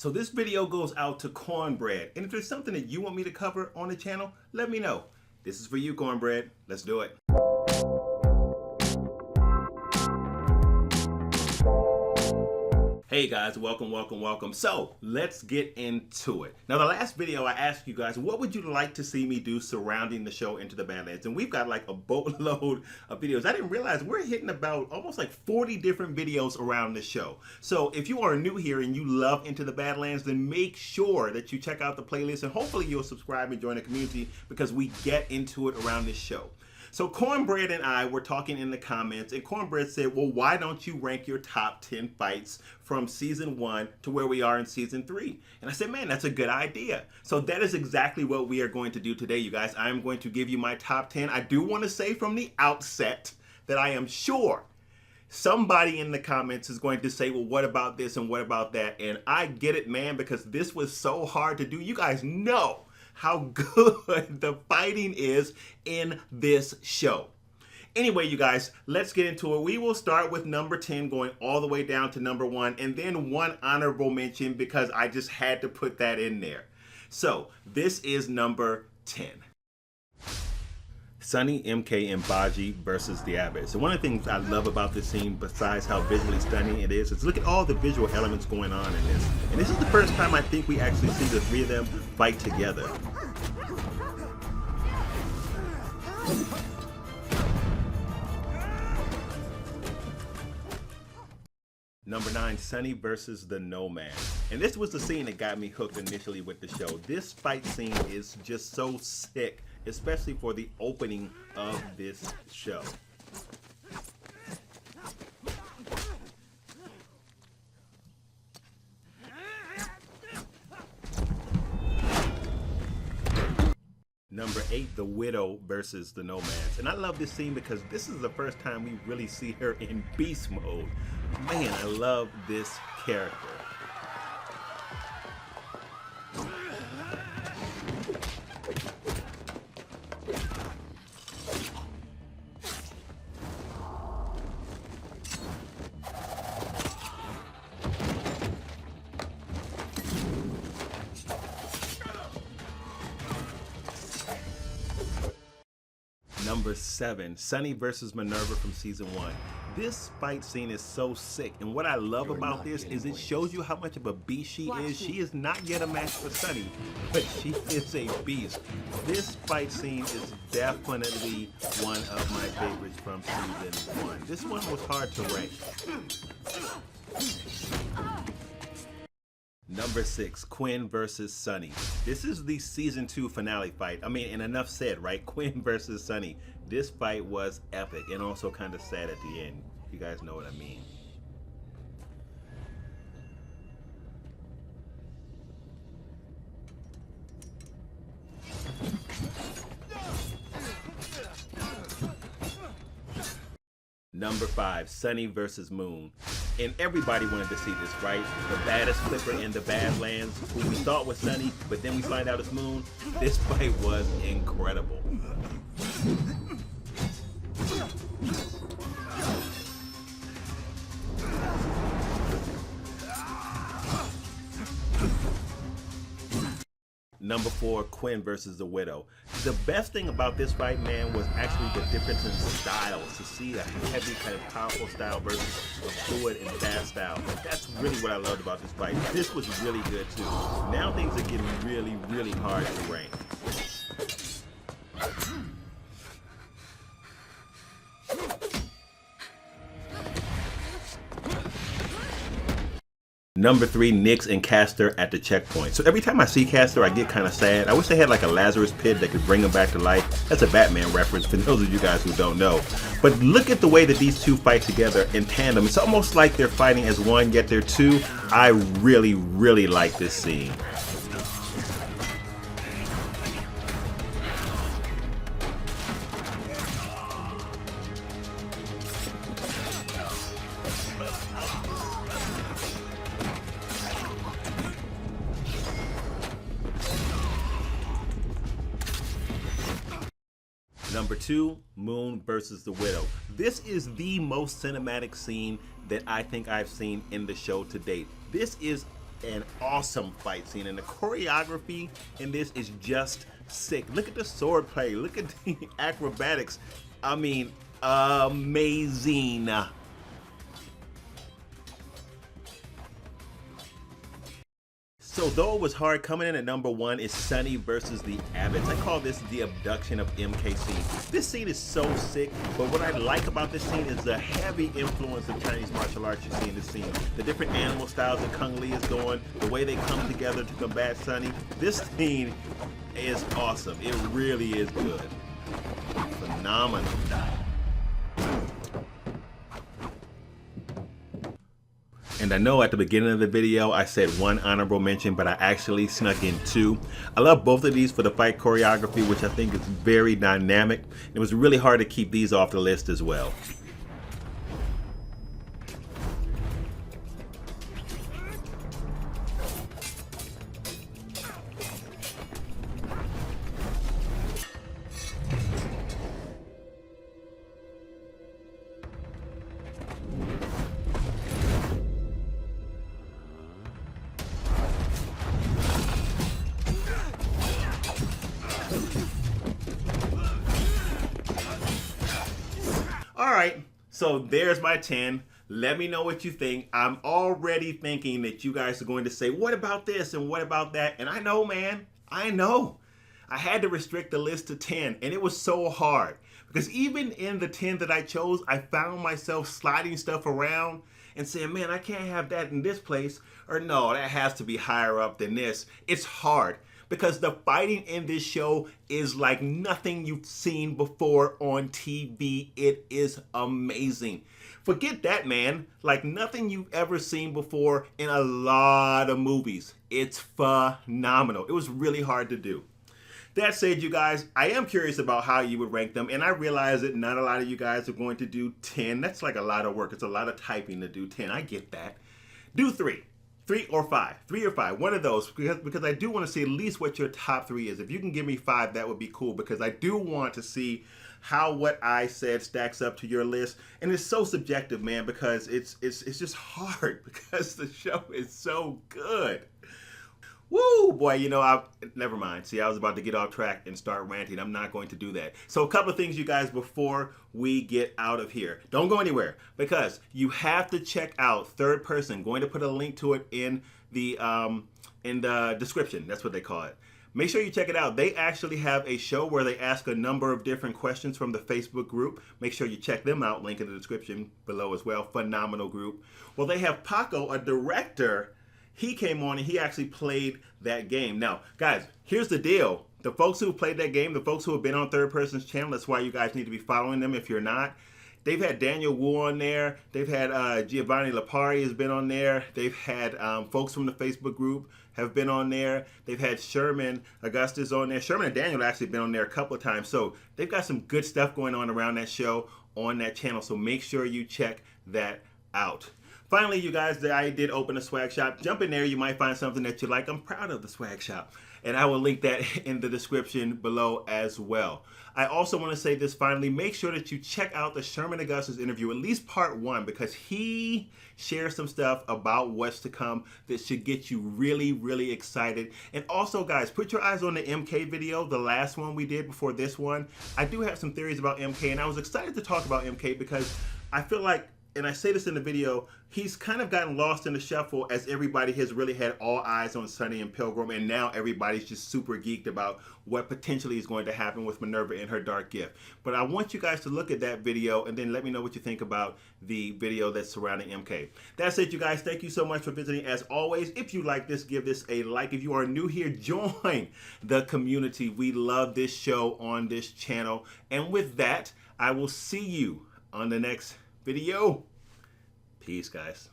So this video goes out to Cornbread, and if there's something that you want me to cover on the channel, let me know. This is for you, Cornbread. Let's do it. Hey guys, welcome. So let's get into it. Now the last video I asked you guys, what would you like to see me do surrounding the show Into the Badlands? And we've got like a boatload of videos. I didn't realize we're hitting about almost like 40 different videos around the show. So if you are new here and you love Into the Badlands, then make sure that you check out the playlist and hopefully you'll subscribe and join the community because we get into it around this show. So Cornbread and I were talking in the comments, and Cornbread said, well, why don't you rank your top 10 fights from season 1 to where we are in season 3? And I said, man, that's a good idea. So that is exactly what we are going to do today, you guys. I am going to give you my top 10. I do want to say from the outset that I am sure somebody in the comments is going to say, well, what about this and what about that? And I get it, man, because this was so hard to do. You guys know how good the fighting is in this show. Anyway, you guys, let's get into it. We will start with number 10 going all the way down to number 1, and then one honorable mention because I just had to put that in there. So this is number 10. Sunny, MK, and Baji versus the Abbott. So one of the things I love about this scene, besides how visually stunning it is look at all the visual elements going on in this. And this is the first time I think we actually see the three of them fight together. Number 9, Sunny versus the Nomads. And this was the scene that got me hooked initially with the show. This fight scene is just so sick, especially for the opening of this show. Number 8, the Widow versus the Nomads. And I love this scene because this is the first time we really see her in beast mode. Man, I love this character. Number 7, Sunny versus Minerva from season 1. This fight scene is so sick, and what I love about this is it shows you how much of a beast she is. She is not yet a match for Sunny, but she is a beast. This fight scene is definitely one of my favorites from season 1. This one was hard to rank. Number 6, Quinn versus Sunny. This is the season 2 finale fight. I mean, and enough said, right? Quinn versus Sunny. This fight was epic and also kind of sad at the end. You guys know what I mean. Number 5, Sunny versus Moon. And everybody wanted to see this, right? The baddest flipper in the Badlands, who we thought was Sunny, but then we find out it's Moon. This fight was incredible. Number 4, Quinn versus the Widow. The best thing about this fight, man, was actually the difference in styles. To see a heavy, kind of powerful style versus a fluid and fast style. That's really what I loved about this fight. This was really good too. Now things are getting really hard to rank. Number 3, Nyx and Castor at the checkpoint. So every time I see Castor, I get kind of sad. I wish they had like a Lazarus pit that could bring him back to life. That's a Batman reference for those of you guys who don't know. But look at the way that these two fight together in tandem. It's almost like they're fighting as one, yet they're two. I really like this scene. Number 2, Moon versus the Widow. This is the most cinematic scene that I think I've seen in the show to date. This is an awesome fight scene, and the choreography in this is just sick. Look at the sword play, look at the acrobatics. I mean, amazing. So though it was hard, coming in at number 1 is Sunny versus the Abbots. I call this the abduction of MKC. This scene is so sick, but what I like about this scene is the heavy influence of Chinese martial arts you see in this scene. The different animal styles that Kung Lee is doing, the way they come together to combat Sunny. This scene is awesome. It really is good. Phenomenal. And I know at the beginning of the video I said 1 honorable mention, but I actually snuck in 2. I love both of these for the fight choreography, which I think is very dynamic. It was really hard to keep these off the list as well. Alright, so there's my 10. Let me know what you think. I'm already thinking that you guys are going to say, what about this and what about that? And I know, man, I know. I had to restrict the list to 10, and it was so hard. Because even in the 10 that I chose, I found myself sliding stuff around and saying, man, I can't have that in this place. Or no, that has to be higher up than this. It's hard. Because the fighting in this show is like nothing you've seen before on TV. It is amazing. Forget that, man. Like nothing you've ever seen before in a lot of movies. It's phenomenal. It was really hard to do. That said, you guys, I am curious about how you would rank them, and I realize that not a lot of you guys are going to do 10. That's like a lot of work. It's a lot of typing to do 10. I get that. Do 3. 3 or 5. 3 or 5. One of those, because I do want to see at least what your top 3 is. If you can give me 5, that would be cool, because I do want to see how what I said stacks up to your list. And it's so subjective, man, because it's just hard because the show is so good. Woo, boy, you know, never mind. See, I was about to get off track and start ranting. I'm not going to do that. So a couple of things, you guys, before we get out of here. Don't go anywhere, because you have to check out Third Person. Going to put a link to it in the description. That's what they call it. Make sure you check it out. They actually have a show where they ask a number of different questions from the Facebook group. Make sure you check them out. Link in the description below as well. Phenomenal group. Well, they have Paco, a director. He came on and he actually played that game. Now, guys, here's the deal. The folks who played that game, the folks who have been on Third Person's channel, that's why you guys need to be following them if you're not. They've had Daniel Wu on there. They've had Giovanni Lapari has been on there. They've had folks from the Facebook group have been on there. They've had Sherman Augustus on there. Sherman and Daniel have actually been on there a couple of times. So they've got some good stuff going on around that show on that channel. So make sure you check that out. Finally, you guys, I did open a swag shop. Jump in there. You might find something that you like. I'm proud of the swag shop. And I will link that in the description below as well. I also want to say this finally. Make sure that you check out the Sherman Augustus interview, at least part 1, because he shares some stuff about what's to come that should get you really, really excited. And also, guys, put your eyes on the MK video, the last one we did before this one. I do have some theories about MK, and I was excited to talk about MK because I feel like, and I say this in the video, he's kind of gotten lost in the shuffle as everybody has really had all eyes on Sunny and Pilgrim, and now everybody's just super geeked about what potentially is going to happen with Minerva and her dark gift. But I want you guys to look at that video and then let me know what you think about the video that's surrounding MK. That's it, you guys. Thank you so much for visiting. As always, if you like this, give this a like. If you are new here, join the community. We love this show on this channel. And with that, I will see you on the next video. Peace, guys.